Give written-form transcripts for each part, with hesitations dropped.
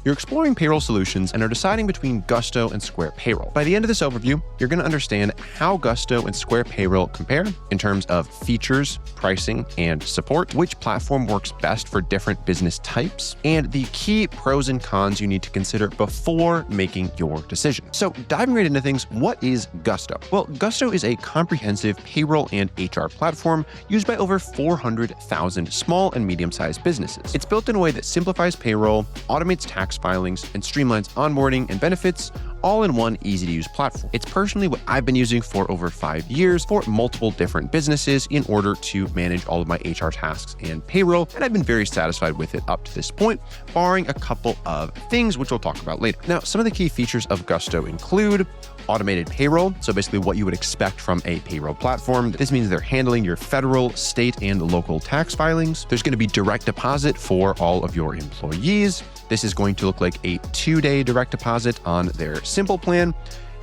You're exploring payroll solutions and are deciding between Gusto and Square Payroll. By the end of this overview, you're going to understand how Gusto and Square Payroll compare in terms of features, pricing, and support, which platform works best for different business types, and the key pros and cons you need to consider before making your decision. So diving right into things, what is Gusto? Well, Gusto is a comprehensive payroll and HR platform used by over 400,000 small and medium-sized businesses. It's built in a way that simplifies payroll, automates tax filings, and streamlines onboarding and benefits, all in one easy-to-use platform. It's personally what I've been using for over 5 years for multiple different businesses in order to manage all of my HR tasks and payroll, and I've been very satisfied with it up to this point, barring a couple of things which we'll talk about later. Now, some of the key features of Gusto include automated payroll, so basically what you would expect from a payroll platform. This means they're handling your federal, state, and local tax filings. There's going to be direct deposit for all of your employees. This is going to look like a 2-day direct deposit on their simple plan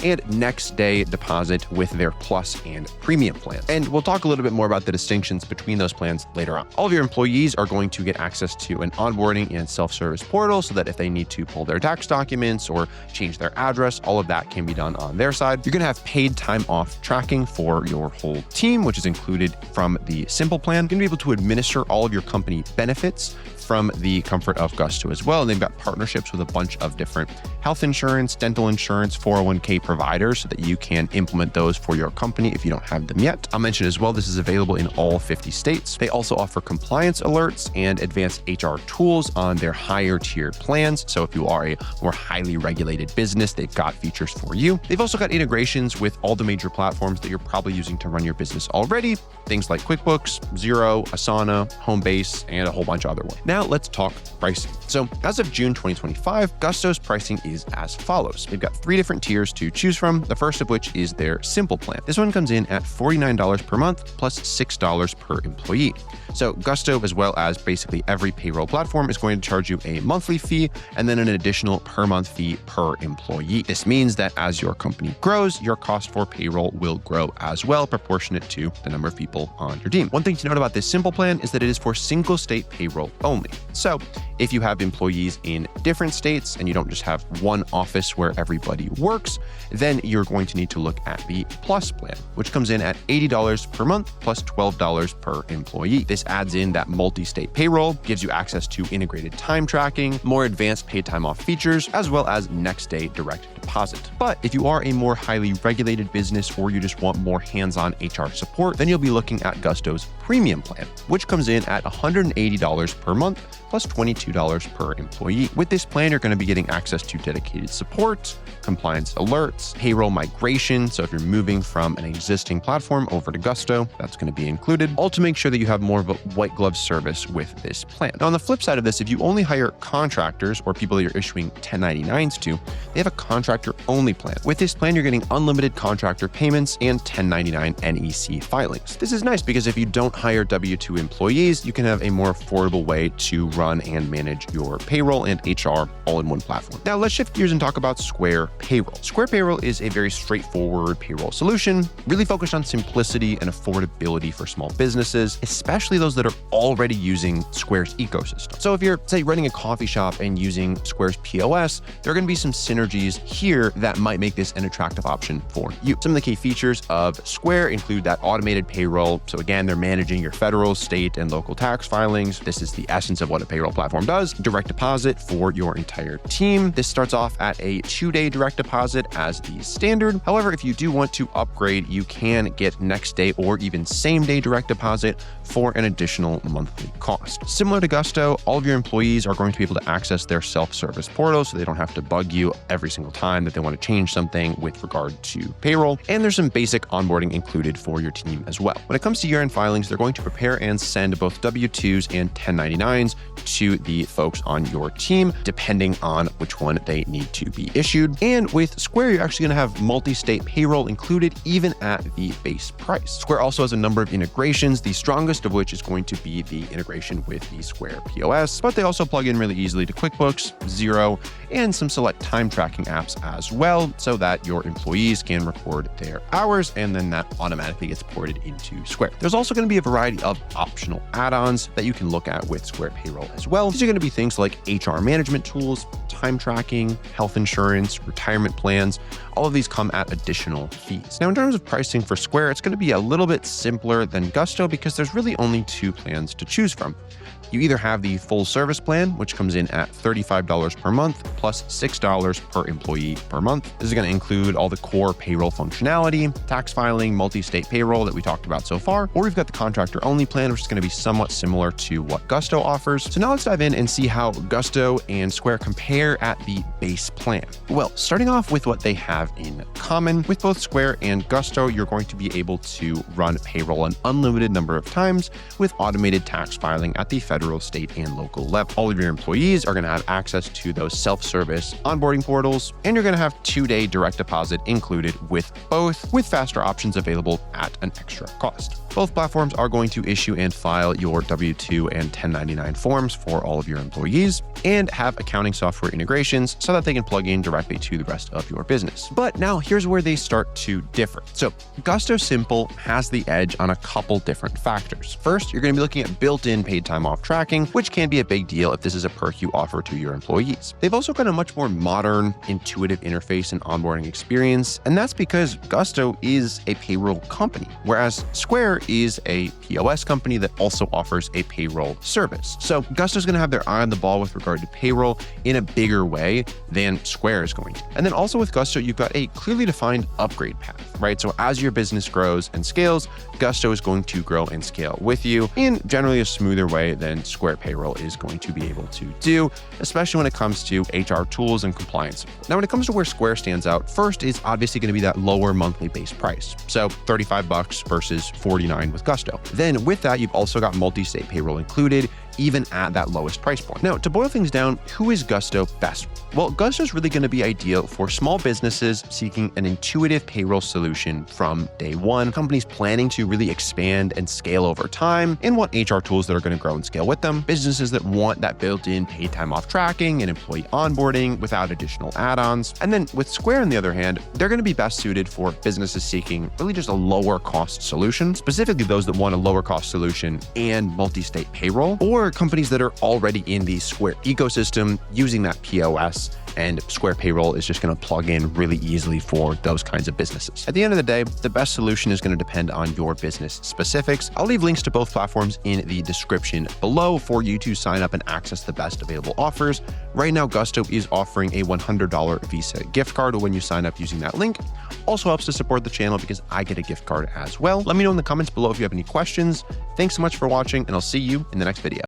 and next day deposit with their plus and premium plans. And we'll talk a little bit more about the distinctions between those plans later on. All of your employees are going to get access to an onboarding and self-service portal so that if they need to pull their tax documents or change their address, all of that can be done on their side. You're going to have paid time off tracking for your whole team, which is included from the simple plan. You're going to be able to administer all of your company benefits from the comfort of Gusto as well. And they've got partnerships with a bunch of different health insurance, dental insurance, 401k providers so that you can implement those for your company if you don't have them yet. I'll mention as well, this is available in all 50 states. They also offer compliance alerts and advanced HR tools on their higher tiered plans. So if you are a more highly regulated business, they've got features for you. They've also got integrations with all the major platforms that you're probably using to run your business already. Things like QuickBooks, Xero, Asana, Homebase, and a whole bunch of other ones. Now let's talk pricing. So as of June 2025, Gusto's pricing is as follows. They've got 3 different tiers to choose from, the first of which is their simple plan. This one comes in at $49 per month plus $6 per employee. So Gusto, as well as basically every payroll platform, is going to charge you a monthly fee and then an additional per month fee per employee. This means that as your company grows, your cost for payroll will grow as well, proportionate to the number of people on your team. One thing to note about this simple plan is that it is for single state payroll only. So if you have employees in different states and you don't just have one office where everybody works, then you're going to need to look at the Plus plan, which comes in at $80 per month plus $12 per employee. This adds in that multi-state payroll, gives you access to integrated time tracking, more advanced paid time off features, as well as next day direct deposit. But if you are a more highly regulated business or you just want more hands-on HR support, then you'll be looking at Gusto's premium plan, which comes in at $180 per month plus $22 per employee. With this plan, you're going to be getting access to dedicated support, compliance alerts, payroll migration. So if you're moving from an existing platform over to Gusto, that's going to be included, all to make sure that you have more of a white glove service with this plan. Now, on the flip side of this, if you only hire contractors or people that you're issuing 1099s to, they have a contractor only plan. With this plan, you're getting unlimited contractor payments and 1099 NEC filings. This is nice because if you don't hire W-2 employees, you can have a more affordable way to run and manage your payroll and HR all in one platform. Now let's shift gears and talk about Square Payroll. Square Payroll is a very straightforward payroll solution, really focused on simplicity and affordability for small businesses, especially those that are already using Square's ecosystem. So if you're, say, running a coffee shop and using Square's POS, there are going to be some synergies here that might make this an attractive option for you. Some of the key features of Square include that automated payroll. So again, they're managing your federal, state, and local tax filings. This is the essence of what a payroll platform does. Direct deposit for your entire team. This starts off at a 2-day direct deposit as the standard. However, if you do want to upgrade, you can get next day or even same day direct deposit for an additional monthly cost. Similar to Gusto, all of your employees are going to be able to access their self-service portal so they don't have to bug you every single time that they want to change something with regard to payroll. And there's some basic onboarding included for your team as well. When it comes to year-end filings, they're going to prepare and send both W-2s and 1099s to the folks on your team, depending on which one they need to be issued. And with Square, you're actually going to have multi-state payroll included even at the base price. Square also has a number of integrations, the strongest of which is going to be the integration with the Square POS, but they also plug in really easily to QuickBooks, Xero, and some select time tracking apps as well, so that your employees can record their hours and then that automatically gets ported into Square. There's also going to be a variety of optional add-ons that you can look at with Square Payroll as well. These are going to be things like HR management tools, time time tracking, health insurance, retirement plans. All of these come at additional fees. Now, in terms of pricing for Square, it's going to be a little bit simpler than Gusto because there's really only two plans to choose from. You either have the full service plan, which comes in at $35 per month plus $6 per employee per month. This is going to include all the core payroll functionality, tax filing, multi-state payroll that we talked about so far, or we've got the contractor only plan, which is going to be somewhat similar to what Gusto offers. So now let's dive in and see how Gusto and Square compare at the base plan. Well, starting off with what they have in common, with both Square and Gusto, you're going to be able to run payroll an unlimited number of times with automated tax filing at the federal, state, and local level. All of your employees are going to have access to those self-service onboarding portals, and you're going to have 2-day direct deposit included with both, with faster options available at an extra cost. Both platforms are going to issue and file your W-2 and 1099 forms for all of your employees and have accounting software integrations so that they can plug in directly to the rest of your business. But now here's where they start to differ. So Gusto Simple has the edge on a couple different factors. First, you're going to be looking at built-in paid time off tracking, which can be a big deal if this is a perk you offer to your employees. They've also got a much more modern, intuitive interface and onboarding experience, and that's because Gusto is a payroll company, whereas Square is a POS company that also offers a payroll service. So Gusto is going to have their eye on the ball with regard to payroll in a bigger way than Square is going to. And then also with Gusto, you've got a clearly defined upgrade path, right? So as your business grows and scales, Gusto is going to grow and scale with you in generally a smoother way than Square Payroll is going to be able to do, especially when it comes to HR tools and compliance. Now, when it comes to where Square stands out, first is obviously going to be that lower monthly base price. So $35 versus $49 with Gusto. Then with that, you've also got multi-state payroll included, even at that lowest price point. Now, to boil things down, who is Gusto best? Well, Gusto is really going to be ideal for small businesses seeking an intuitive payroll solution from day one, companies planning to really expand and scale over time and want HR tools that are going to grow and scale with them, businesses that want that built-in paid time off tracking and employee onboarding without additional add-ons. And then with Square, on the other hand, they're going to be best suited for businesses seeking really just a lower cost solution, specifically those that want a lower cost solution and multi-state payroll, or companies that are already in the Square ecosystem using that POS, and Square Payroll is just going to plug in really easily for those kinds of businesses. At the end of the day, the best solution is going to depend on your business specifics. I'll leave links to both platforms in the description below for you to sign up and access the best available offers. Right now, Gusto is offering a $100 Visa gift card when you sign up using that link. Also helps to support the channel because I get a gift card as well. Let me know in the comments below if you have any questions. Thanks so much for watching, and I'll see you in the next video.